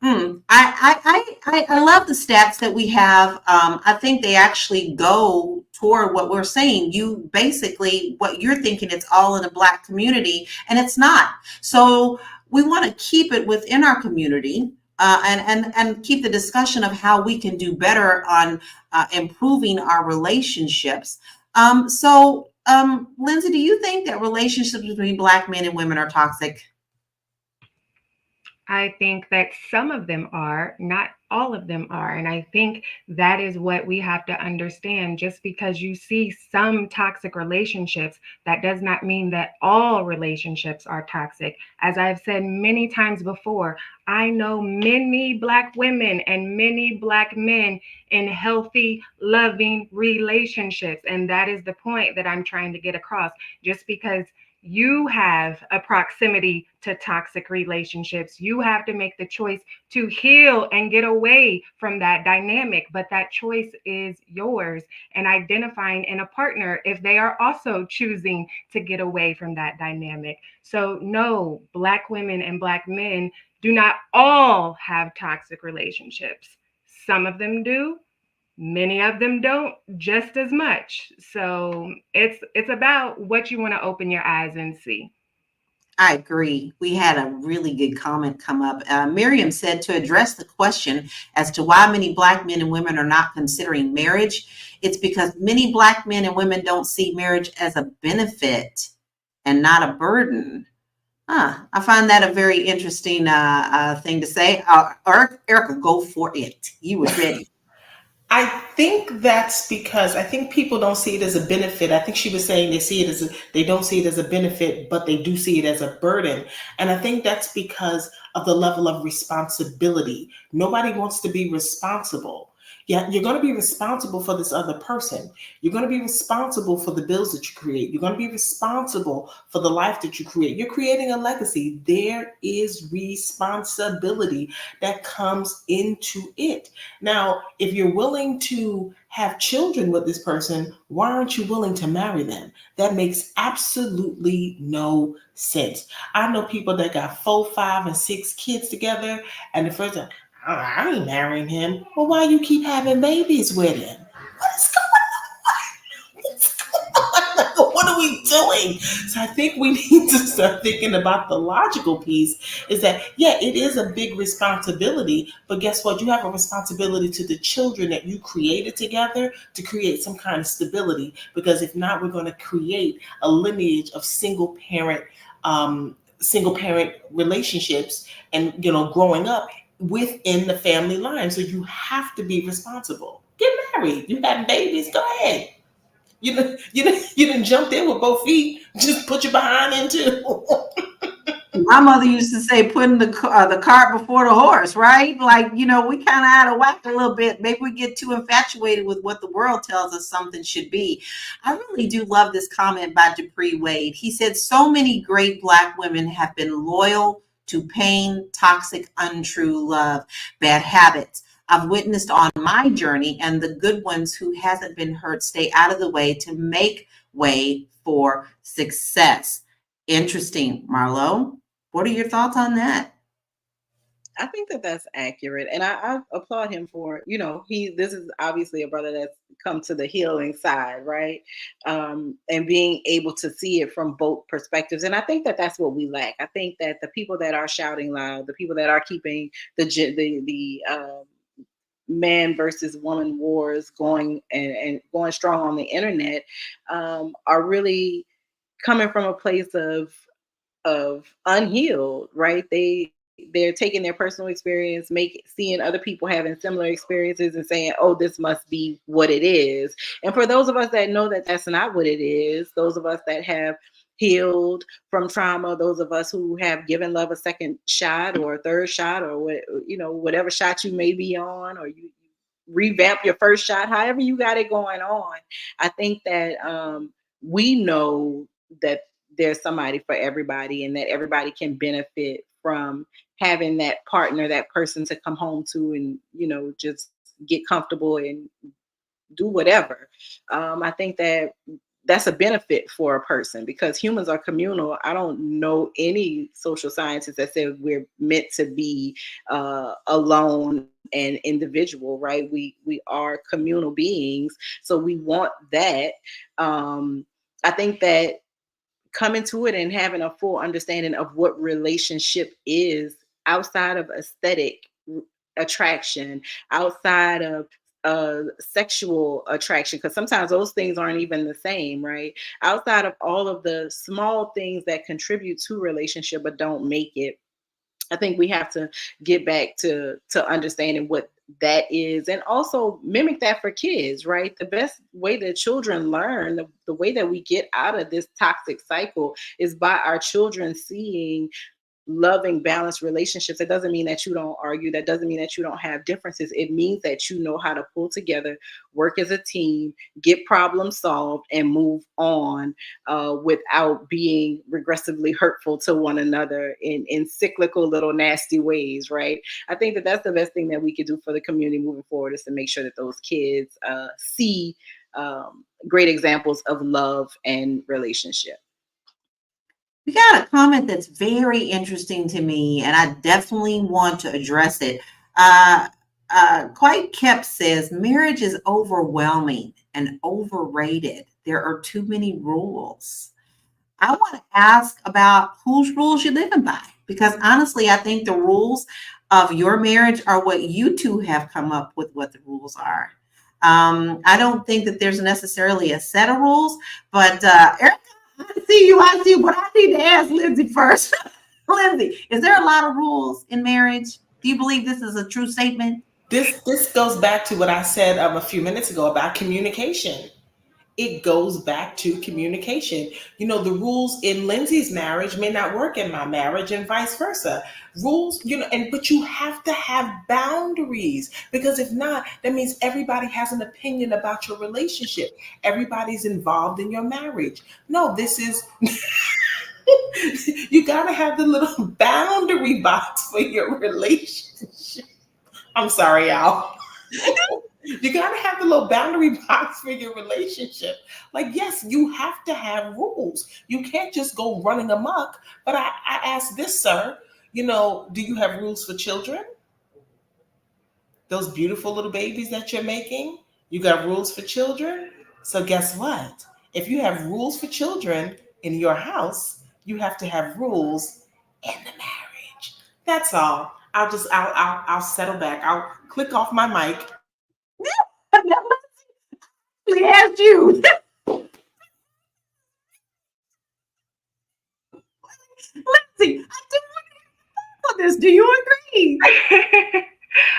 love the stats that we have. I think they actually go toward what we're saying. You basically, what you're thinking, it's all in the Black community, and it's not. So we want to keep it within our community, and keep the discussion of how we can do better on improving our relationships. Lindsay, do you think that relationships between Black men and women are toxic? I think that some of them are, not all of them are. And I think that is what we have to understand. Just because you see some toxic relationships, that does not mean that all relationships are toxic. As I've said many times before, I know many Black women and many Black men in healthy, loving relationships. And that is the point that I'm trying to get across. Just because you have a proximity to toxic relationships, you have to make the choice to heal and get away from that dynamic. But that choice is yours, and identifying in a partner if they are also choosing to get away from that dynamic. So no, Black women and Black men do not all have toxic relationships. Some of them do. Many of them don't, just as much. So it's about what you want to open your eyes and see. I agree. We had a really good comment come up. Miriam said, to address the question as to why many Black men and women are not considering marriage, it's because many Black men and women don't see marriage as a benefit and not a burden. I find that a very interesting thing to say. Erica, go for it. You were ready. I think that's because I think people don't see it as a benefit. I think she was saying they don't see it as a benefit, but they do see it as a burden. And I think that's because of the level of responsibility. Nobody wants to be responsible. Yeah, you're going to be responsible for this other person. You're going to be responsible for the bills that you create. You're going to be responsible for the life that you create. You're creating a legacy. There is responsibility that comes into it. Now, if you're willing to have children with this person, why aren't you willing to marry them? That makes absolutely no sense. I know people that got 4, 5, and 6 kids together, and the first time, I ain't marrying him. Well, why you keep having babies with him? What is going on? What's going on? What are we doing? So I think we need to start thinking about the logical piece is that, yeah, it is a big responsibility, but guess what? You have a responsibility to the children that you created together to create some kind of stability, because if not, we're going to create a lineage of single parent relationships and, growing up within the family line. So you have to be responsible. Get married. You having babies? Go ahead. You didn't jump in with both feet. Just put your behind in too. My mother used to say, putting the cart before the horse, right? Like, we kind of out of whack a little bit. Maybe we get too infatuated with what the world tells us something should be. I really do love this comment by Dupree Wade. He said, so many great Black women have been loyal to pain, toxic, untrue love, bad habits. I've witnessed on my journey, and the good ones who hasn't been hurt stay out of the way to make way for success. Interesting, Marlo. What are your thoughts on that? I think that that's accurate, and I applaud him for, this is obviously a brother that's come to the healing side, right? And being able to see it from both perspectives, and I think that that's what we lack. I think that the people that are shouting loud, the people that are keeping the man versus woman wars going and going strong on the internet, are really coming from a place of unhealed, right? They're taking their personal experience, seeing other people having similar experiences and saying, oh, this must be what it is. And for those of us that know that that's not what it is, those of us that have healed from trauma, those of us who have given love a second shot or a third shot, or whatever shot you may be on, or you revamp your first shot, however you got it going on, I think that we know that there's somebody for everybody, and that everybody can benefit from having that partner, that person to come home to, and just get comfortable and do whatever. I think that that's a benefit for a person, because humans are communal. I don't know any social scientists that say we're meant to be alone and individual, right? We are communal beings, so we want that. I think that coming to it and having a full understanding of what relationship is outside of aesthetic attraction, outside of sexual attraction, because sometimes those things aren't even the same, right? Outside of all of the small things that contribute to relationship but don't make it, I think we have to get back to understanding what that is, and also mimic that for kids, right? The best way that children learn, the way that we get out of this toxic cycle, is by our children seeing loving, balanced relationships. That doesn't mean that you don't argue. That doesn't mean that you don't have differences. It means that you know how to pull together, work as a team, get problems solved, and move on without being regressively hurtful to one another in cyclical little nasty ways, right? I think that that's the best thing that we could do for the community moving forward, is to make sure that those kids see great examples of love and relationship. We got a comment that's very interesting to me, and I definitely want to address it. Quite Kept says, marriage is overwhelming and overrated. There are too many rules. I want to ask about whose rules you're living by, because honestly, I think the rules of your marriage are what you two have come up with, what the rules are. I don't think that there's necessarily a set of rules, but Erica, I see you, but I need to ask Lindsay first. Lindsay, is there a lot of rules in marriage? Do you believe this is a true statement? This goes back to what I said a few minutes ago about communication. it goes back to communication. The rules in Lindsay's marriage may not work in my marriage, and vice versa. Rules, but you have to have boundaries, because if not, that means everybody has an opinion about your relationship. Everybody's involved in your marriage. No, this is you got to have the little boundary box for your relationship. I'm sorry, y'all. You got to have the little boundary box for your relationship. Like, yes, you have to have rules. You can't just go running amok. But I ask this, sir, do you have rules for children? Those beautiful little babies that you're making, you got rules for children? So guess what? If you have rules for children in your house, you have to have rules in the marriage. That's all. I'll settle back. I'll click off my mic. We asked you. Lindsay, I do want to this. Do you agree?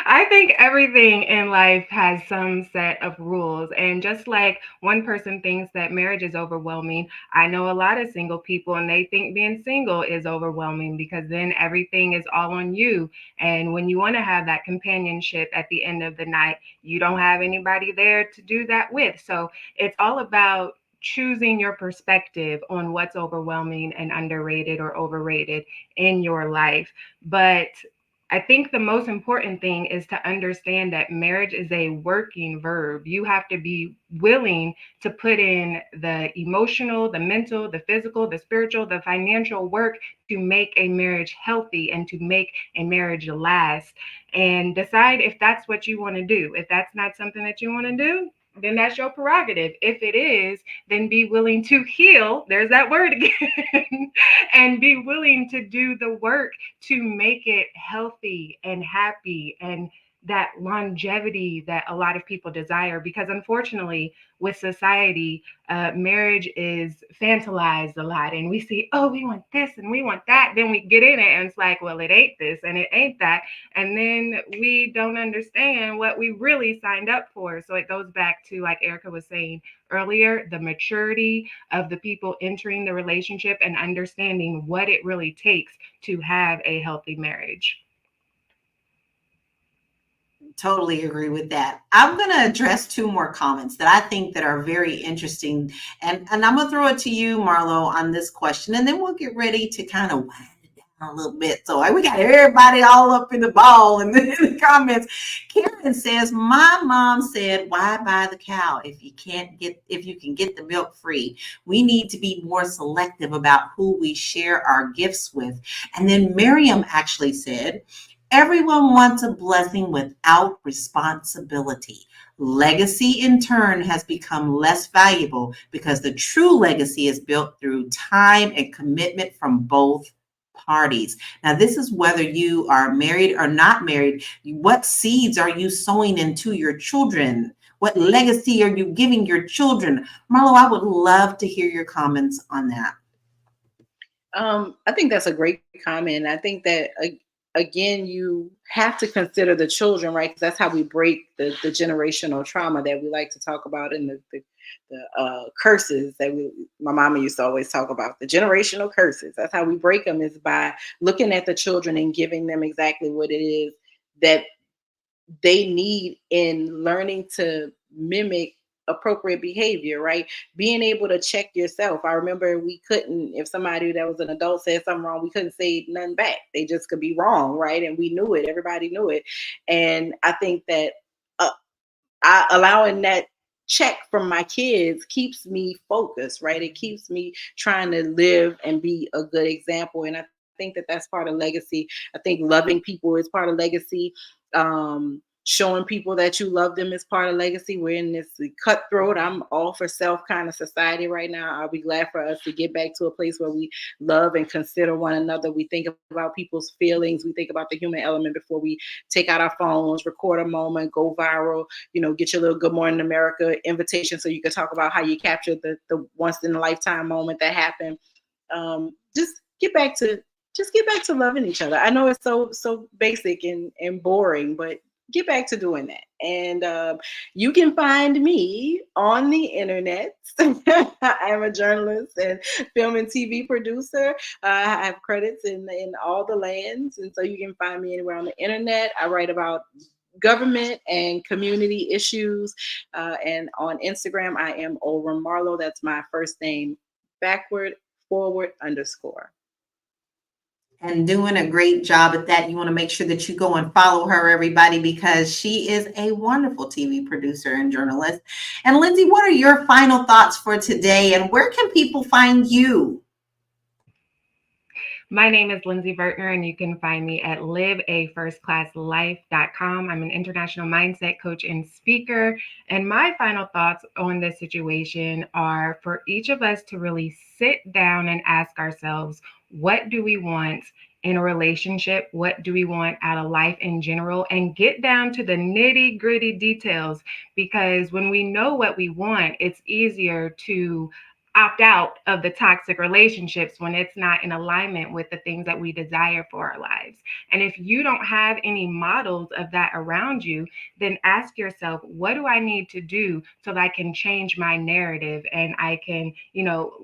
I think everything in life has some set of rules. And just like one person thinks that marriage is overwhelming, I know a lot of single people and they think being single is overwhelming, because then everything is all on you. And when you want to have that companionship at the end of the night, you don't have anybody there to do that with. So it's all about choosing your perspective on what's overwhelming and underrated or overrated in your life. But I think the most important thing is to understand that marriage is a working verb. You have to be willing to put in the emotional, the mental, the physical, the spiritual, the financial work to make a marriage healthy and to make a marriage last. And decide if that's what you want to do. If that's not something that you want to do, then that's your prerogative. If it is, then be willing to heal. There's that word again. And be willing to do the work to make it healthy and happy and that longevity that a lot of people desire. Because unfortunately, with society, marriage is fantasized a lot, and we see, oh, we want this and we want that. Then we get in it, and it's like, well, it ain't this and it ain't that, and then we don't understand what we really signed up for. So it goes back to, like Erica was saying earlier, the maturity of the people entering the relationship and understanding what it really takes to have a healthy marriage. Totally agree with that. I'm going to address two more comments that I think that are very interesting. And I'm going to throw it to you, Marlo, on this question, and then we'll get ready to kind of wind it down a little bit. So we got everybody all up in the ball in the comments. Karen says, my mom said, why buy the cow if you can get the milk free? We need to be more selective about who we share our gifts with. And then Miriam actually said, everyone wants a blessing without responsibility. Legacy, in turn, has become less valuable because the true legacy is built through time and commitment from both parties. Now, this is whether you are married or not married. What seeds are you sowing into your children? What legacy are you giving your children? Marlo, I would love to hear your comments on that. I think that's a great comment. I think that again, you have to consider the children, right? Because that's how we break the generational trauma that we like to talk about, and the curses that my mama used to always talk about, the generational curses. That's how we break them, is by looking at the children and giving them exactly what it is that they need in learning to mimic appropriate behavior, right? Being able to check yourself. I remember we couldn't, if somebody that was an adult said something wrong, we couldn't say nothing back. They just could be wrong, right? And we knew it. Everybody knew it. And I think that allowing that check from my kids keeps me focused, right? It keeps me trying to live and be a good example. And I think that that's part of legacy. I think loving people is part of legacy. Showing people that you love them is part of legacy. We're in this cutthroat, I'm all for self kind of society right now. I'll be glad for us to get back to a place where we love and consider one another. We think about people's feelings. We think about the human element before we take out our phones, record a moment, go viral, get your little Good Morning America invitation so you can talk about how you captured the once in a lifetime moment that happened. Just get back to loving each other. I know it's so basic and boring, but get back to doing that. And you can find me on the internet. I am a journalist and film and TV producer. I have credits in all the lands. And so you can find me anywhere on the internet. I write about government and community issues. And on Instagram, I am Olram Marlowe. That's my first name, backward, forward, _ And doing a great job at that. You want to make sure that you go and follow her, everybody, because she is a wonderful TV producer and journalist. And Lindsay, what are your final thoughts for today, and where can people find you? My name is Lindsay Vertner, and you can find me at liveafirstclasslife.com. I'm an international mindset coach and speaker. And my final thoughts on this situation are for each of us to really sit down and ask ourselves, what do we want in a relationship? What do we want out of life in general? And get down to the nitty gritty details, because when we know what we want, it's easier to opt out of the toxic relationships when it's not in alignment with the things that we desire for our lives. And if you don't have any models of that around you, then ask yourself, what do I need to do so that I can change my narrative and I can,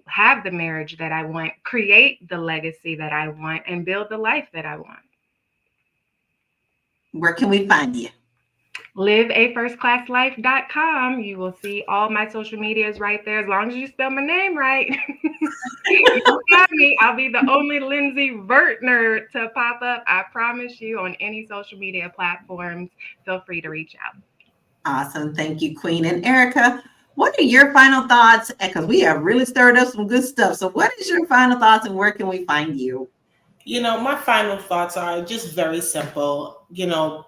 have the marriage that I want, create the legacy that I want, and build the life that I want. Where can we find you? liveafirstclasslife.com. You will see all my social medias right there. As long as you spell my name right, you'll find me. I'll be the only Lindsay Vertner to pop up. I promise you, on any social media platforms. Feel free to reach out. Awesome. Thank you, Queen. And Erica, what are your final thoughts? Because we have really stirred up some good stuff. So what is your final thoughts, and where can we find you? My final thoughts are just very simple.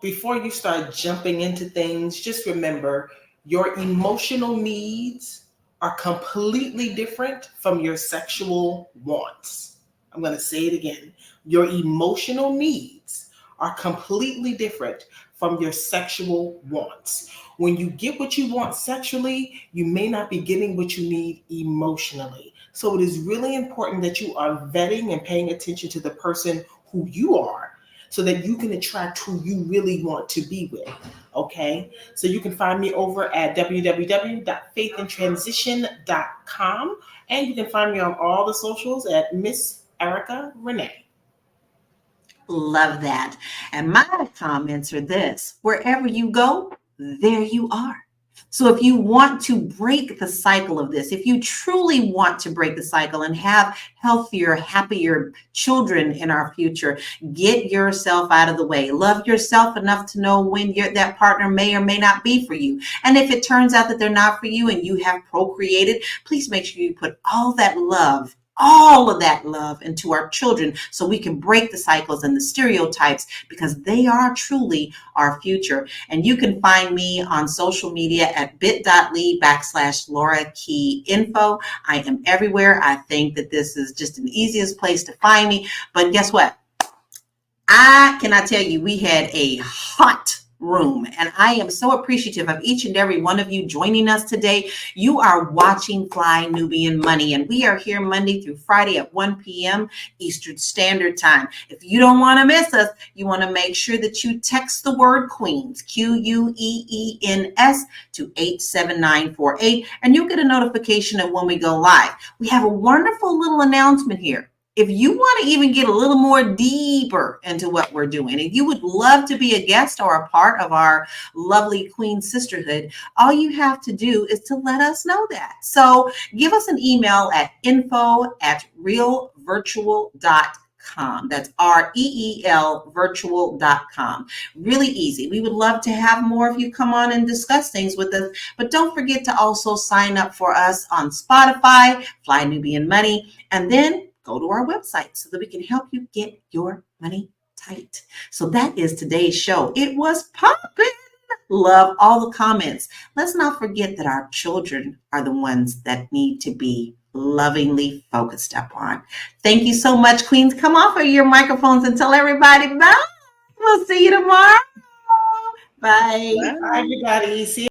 Before you start jumping into things, just remember your emotional needs are completely different from your sexual wants. I'm going to say it again. Your emotional needs are completely different from your sexual wants. When you get what you want sexually, you may not be getting what you need emotionally. So it is really important that you are vetting and paying attention to the person who you are so that you can attract who you really want to be with. Okay? So you can find me over at www.faithandtransition.com, and you can find me on all the socials at Miss Erica Renee. Love that. And my comments are this: wherever you go, there you are. So if you want to break the cycle of this, if you truly want to break the cycle and have healthier, happier children in our future, get yourself out of the way. Love yourself enough to know when that partner may or may not be for you. And if it turns out that they're not for you and you have procreated, please make sure you put all of that love into our children so we can break the cycles and the stereotypes, because they are truly our future. And you can find me on social media at bit.ly/Laura Key Info. I am everywhere. I think that this is just an easiest place to find me. But guess what? I cannot tell you, we had a hot room, and I am so appreciative of each and every one of you joining us today. You are watching Fly Nubian Money, and we are here Monday through Friday at 1 p.m. Eastern Standard Time. If you don't want to miss us, you want to make sure that you text the word Queens, QUEENS, to 87948, and you'll get a notification of when we go live. We have a wonderful little announcement here. If you want to even get a little more deeper into what we're doing, and you would love to be a guest or a part of our lovely Queen Sisterhood, all you have to do is to let us know that. So give us an email at info@realvirtual.com. That's REEL virtual.com. Really easy. We would love to have more of you come on and discuss things with us, but don't forget to also sign up for us on Spotify, Fly Nubian Money, and then go to our website so that we can help you get your money tight. So that is today's show. It was popping. Love all the comments. Let's not forget that our children are the ones that need to be lovingly focused upon. Thank you so much, Queens. Come off of your microphones and tell everybody bye. We'll see you tomorrow. Bye. Bye, everybody. See you.